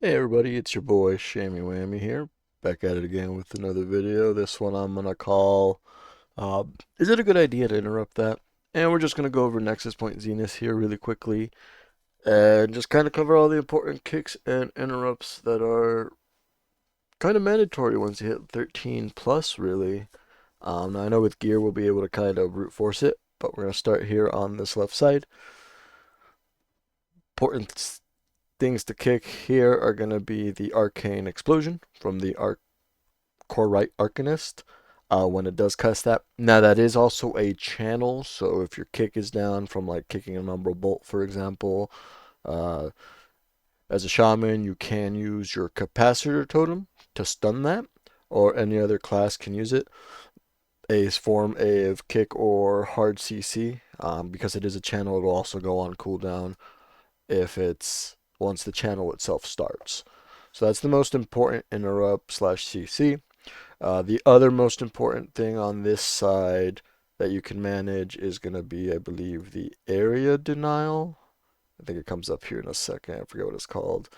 Hey everybody, it's your boy Shammy Whammy here, back at it again with another video. This one I'm gonna call, uh, is it a good idea to interrupt that? And we're just gonna go over Nexus Point Xenas here really quickly, and just kind of cover all the important kicks and interrupts that are kind of mandatory once you hit 13 plus, really. Now I know with gear we'll be able to kind of brute force it, but we're gonna start here on this left side. Important things to kick here are gonna be the Arcane Explosion from the Core Right Arcanist when it does cast that. Now that is also a channel, so if your kick is down from like kicking an Umbral Bolt, for example, uh, as a shaman, you can use your Capacitor Totem to stun that, or any other class can use it. A form of kick or hard CC, because it is a channel, it'll also go on cooldown if it's once the channel itself starts. So that's the most important interrupt slash CC. The other most important thing on this side that you can manage is going to be, I believe, the area denial. I think it comes up here in a second. I forget what it's called.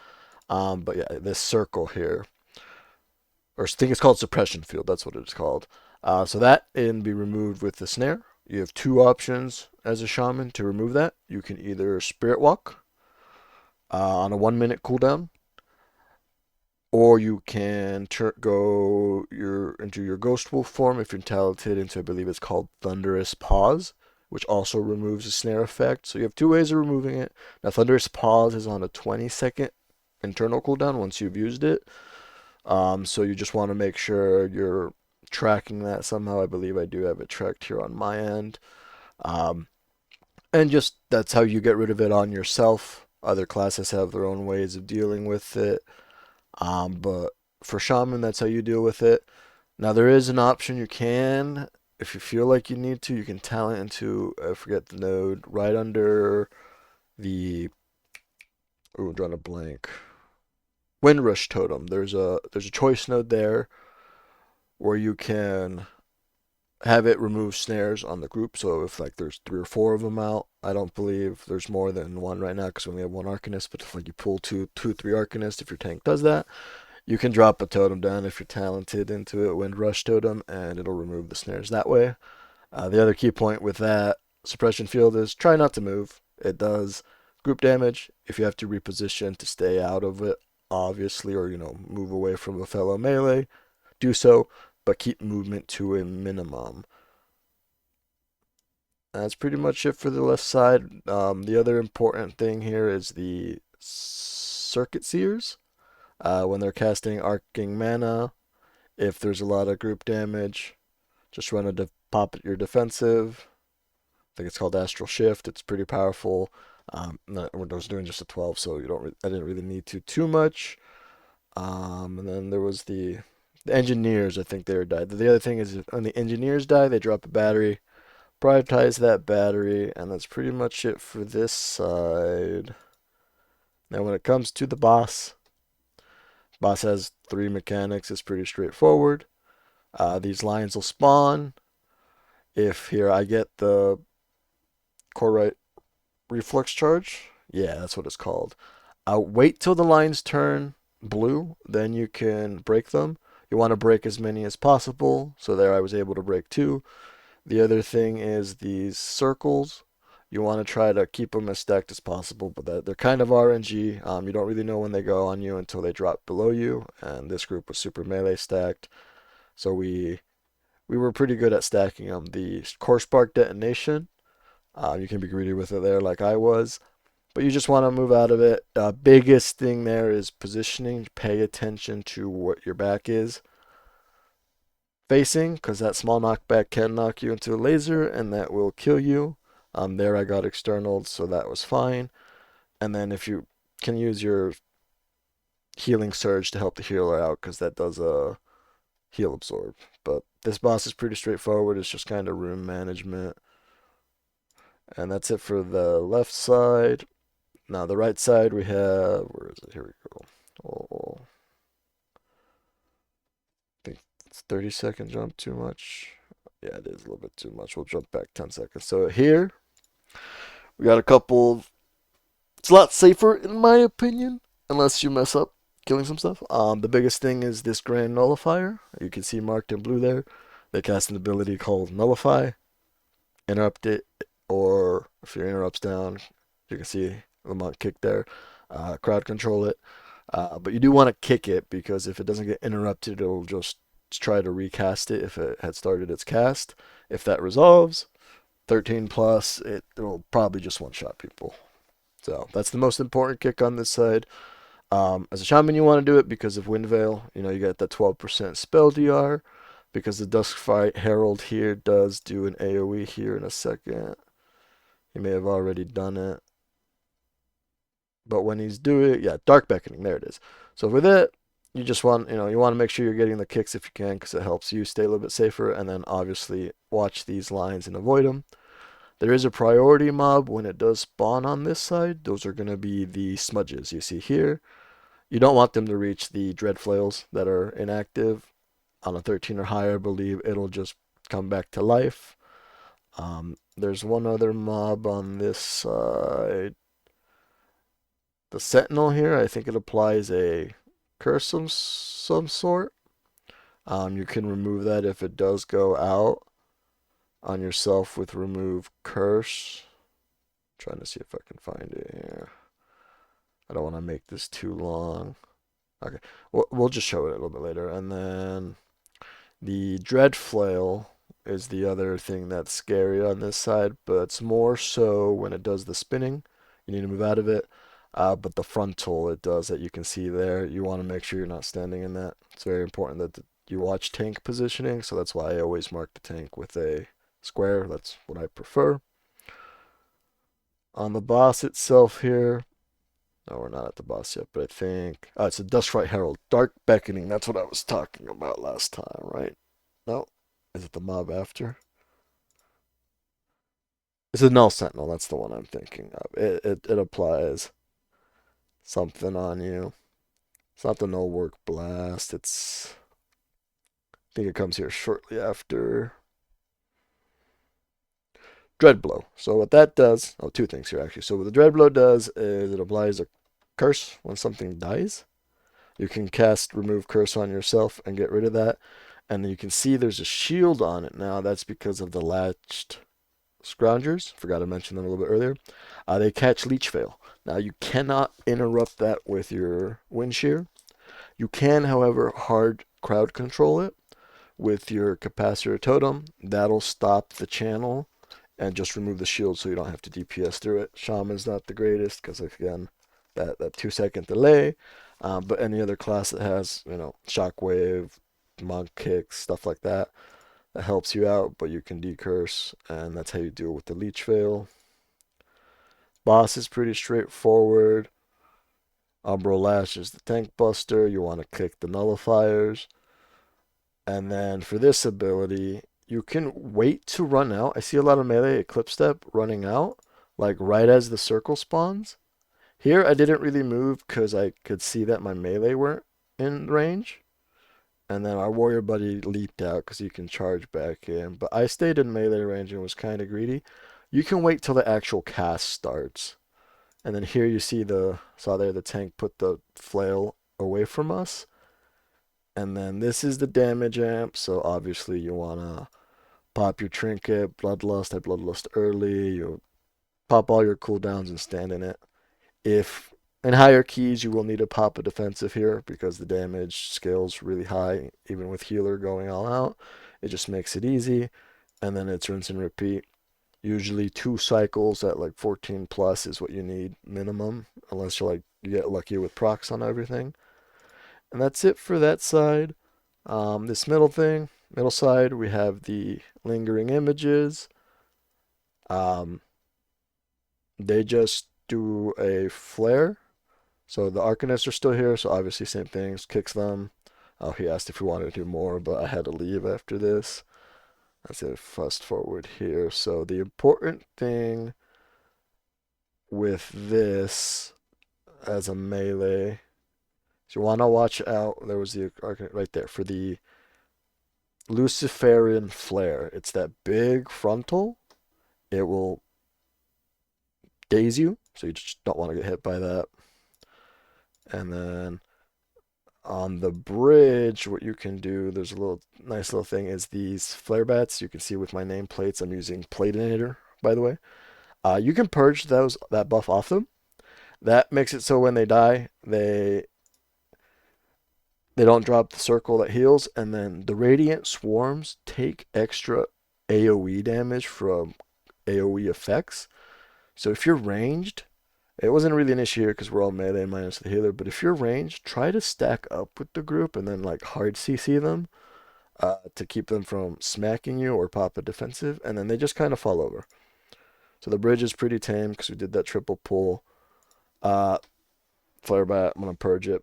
But yeah, this circle here, or I think it's called suppression field. That's what it's called. So that can be removed with the snare. You have two options as a shaman to remove that. You can either spirit walk on a 1 minute cooldown, or you can go into your ghost wolf form if you're talented into, I believe it's called thunderous pause, which also removes the snare effect. So you have two ways of removing it. Now thunderous pause is on a 20-second internal cooldown once you've used it. So you just want to make sure you're tracking that somehow. I believe I do have it tracked here on my end. Um, and just that's how you get rid of it on yourself. Other classes have their own ways of dealing with it. But for Shaman, that's how you deal with it. Now, there is an option you can, if you feel like you need to, you can talent into, I forget the node, right under the, oh, I'm drawing a blank. Windrush Totem. There's a choice node there where you can have it remove snares on the group. So if like there's three or four of them out, I don't believe there's more than one right now because we only have one Arcanist. But if like you pull three Arcanists, if your tank does that, you can drop a totem down if you're talented into it, Windrush Totem, and it'll remove the snares that way. The other key point with that suppression field is try not to move. It does group damage. If you have to reposition to stay out of it, obviously, or move away from a fellow melee, do so, but keep movement to a minimum. That's pretty much it for the left side. The other important thing here is the Circuit Seers. When they're casting Arcing Mana, if there's a lot of group damage, just run a pop at your defensive. I think it's called Astral Shift. It's pretty powerful. I was doing just a 12, so I didn't really need to too much. And then there was the engineers. I think they were died. The other thing is when the engineers die, they drop a battery. Prioritize that battery, and that's pretty much it for this side. Now, when it comes to the boss, boss has three mechanics. It's pretty straightforward. These lines will spawn. If here I get the core right reflex charge, yeah, that's what it's called. Wait till the lines turn blue, then you can break them. You want to break as many as possible. So there I was able to break two. The other thing is these circles. You want to try to keep them as stacked as possible, but they're kind of RNG. You don't really know when they go on you until they drop below you. And this group was super melee stacked, so we were pretty good at stacking them. The core spark detonation, you can be greedy with it there, like I was, but you just want to move out of it. Biggest thing there is positioning. Pay attention to what your back is facing, because that small knockback can knock you into a laser, and that will kill you. There I got external, so that was fine. And then if you can use your healing surge to help the healer out, because that does a heal absorb. But this boss is pretty straightforward. It's just kind of room management. And that's it for the left side. Now the right side we have, where is it? Here we go. Oh, I think it's 30-second jump too much. Yeah, it is a little bit too much. We'll jump back 10 seconds. So here we got a couple. It's a lot safer in my opinion, unless you mess up killing some stuff. The biggest thing is this Grand Nullifier. You can see marked in blue there. They cast an ability called Nullify. Interrupt it, or if your interrupt's down, you can see the monk kick there. Crowd control it. But you do want to kick it because if it doesn't get interrupted, it'll just try to recast it if it had started its cast. If that resolves, 13 plus, it'll probably just one shot people. So that's the most important kick on this side. As a shaman, you want to do it because of Wind Veil. You get that 12% spell DR. Because the Duskfight Herald here does do an AoE here in a second. He may have already done it. But when he's doing it, yeah, Dark Beckoning, there it is. So with it, you just want, you want to make sure you're getting the kicks if you can because it helps you stay a little bit safer. And then obviously watch these lines and avoid them. There is a priority mob when it does spawn on this side. Those are going to be the smudges you see here. You don't want them to reach the dread flails that are inactive. On a 13 or higher, I believe it'll just come back to life. There's one other mob on this side. The Sentinel here, I think it applies a curse of some sort. You can remove that if it does go out on yourself with remove curse. I'm trying to see if I can find it here. I don't want to make this too long. Okay, we'll just show it a little bit later. And then the Dread Flail is the other thing that's scary on this side, but it's more so when it does the spinning. You need to move out of it. But the frontal it does that you can see there, you want to make sure you're not standing in that. It's very important that you watch tank positioning, so that's why I always mark the tank with a square. That's what I prefer. On the boss itself here, no, we're not at the boss yet, but I think it's a Duskfight Herald, Dark Beckoning. That's what I was talking about last time, right? No, is it the mob after? It's a Null Sentinel. That's the one I'm thinking of. It applies something on you. It's not the Null Work Blast. I think it comes here shortly after Dread Blow. So what that does, two things here actually. So what the Dread Blow does is it applies a curse when something dies. You can cast Remove Curse on yourself and get rid of that. And you can see there's a shield on it now. That's because of the latched Scroungers. Forgot to mention them a little bit earlier. They catch Leech Veil. Now you cannot interrupt that with your Wind Shear. You can, however, hard crowd control it with your Capacitor Totem. That'll stop the channel and just remove the shield so you don't have to DPS through it. Shaman's not the greatest because, again, that 2-second delay. But any other class that has, Shockwave, Monk Kicks, stuff like that, that helps you out, but you can decurse, and that's how you deal with the Leech Veil. Boss is pretty straightforward. Umbral Lash is the tank buster. You want to kick the nullifiers. And then for this ability, you can wait to run out. I see a lot of melee Eclipse Step running out, like right as the circle spawns. Here, I didn't really move because I could see that my melee weren't in range. And then our warrior buddy leaped out because you can charge back in. But I stayed in melee range and was kind of greedy. You can wait till the actual cast starts. And then here you see saw there the tank put the flail away from us. And then this is the damage amp. So obviously you want to pop your trinket, bloodlust. I bloodlust early. You pop all your cooldowns and stand in it. If in higher keys, you will need to pop a defensive here because the damage scales really high, even with healer going all out. It just makes it easy, and then it's rinse and repeat. Usually 2 cycles at like 14 plus is what you need minimum, unless you get lucky with procs on everything. And that's it for that side. This middle side, we have the lingering images. They just do a flare. So the Arcanists are still here, so obviously same things, kicks them. Oh, he asked if we wanted to do more, but I had to leave after this. Let's say fast forward here. So the important thing with this as a melee is you want to watch out. There was the Arcanist right there for the Luciferian Flare. It's that big frontal. It will daze you, so you just don't want to get hit by that. And then On the bridge, what you can do, there's a little nice little thing, is these flare bats. You can see with my nameplates, I'm using Platinator, by the way. You can purge that buff off them. That makes it so when they die, they don't drop the circle that heals, and then the radiant swarms take extra AoE damage from AoE effects. So if you're ranged, it wasn't really an issue here because we're all melee minus the healer, but if you're ranged, try to stack up with the group and then like hard CC them to keep them from smacking you or pop a defensive, and then they just kind of fall over. So the bridge is pretty tame because we did that triple pull. Flare bat, I'm gonna purge it.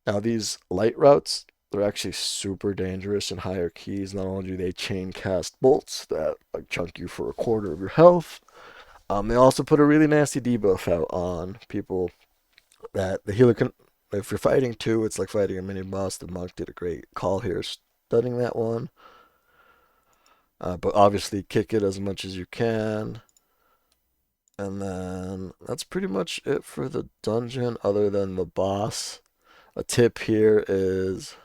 Now these Lightrougts, they're actually super dangerous in higher keys. Not only do they chain cast bolts that like chunk you for a quarter of your health, they also put a really nasty debuff out on people that the healer can. If you're fighting two, it's like fighting a mini boss. The monk did a great call here, studying that one. But obviously, kick it as much as you can. And then that's pretty much it for the dungeon, other than the boss. A tip here is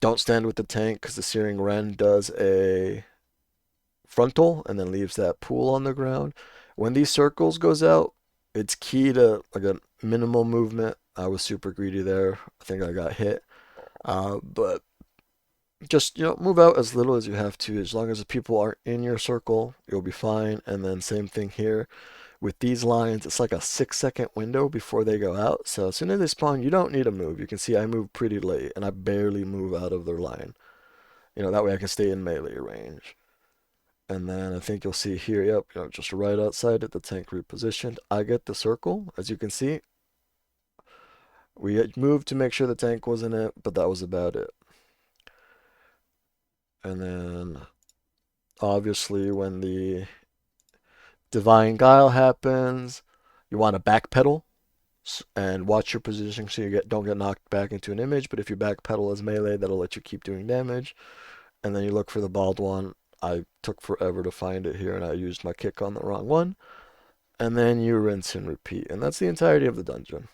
don't stand with the tank because the Searing Ren does a frontal and then leaves that pool on the ground. When these circles goes out, it's key to like a minimal movement. I was super greedy there. I think I got hit. But just move out as little as you have to. As long as the people aren't in your circle, you'll be fine. And then same thing here. With these lines, it's like a 6-second window before they go out. So as soon as they spawn, you don't need to move. You can see I move pretty late, and I barely move out of their line. That way I can stay in melee range. And then I think you'll see here, yep, just right outside it, the tank repositioned. I get the circle, as you can see. We had moved to make sure the tank was in it, but that was about it. And then, obviously, when the Divine Guile happens, you want to backpedal and watch your position so you don't get knocked back into an image. But if you backpedal as melee, that'll let you keep doing damage. And then you look for the bald one. I took forever to find it here, and I used my kick on the wrong one. And then you rinse and repeat. And that's the entirety of the dungeon.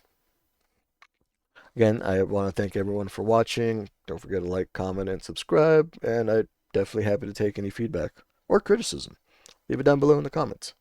Again, I want to thank everyone for watching. Don't forget to like, comment, and subscribe. And I'm definitely happy to take any feedback or criticism. Leave it down below in the comments.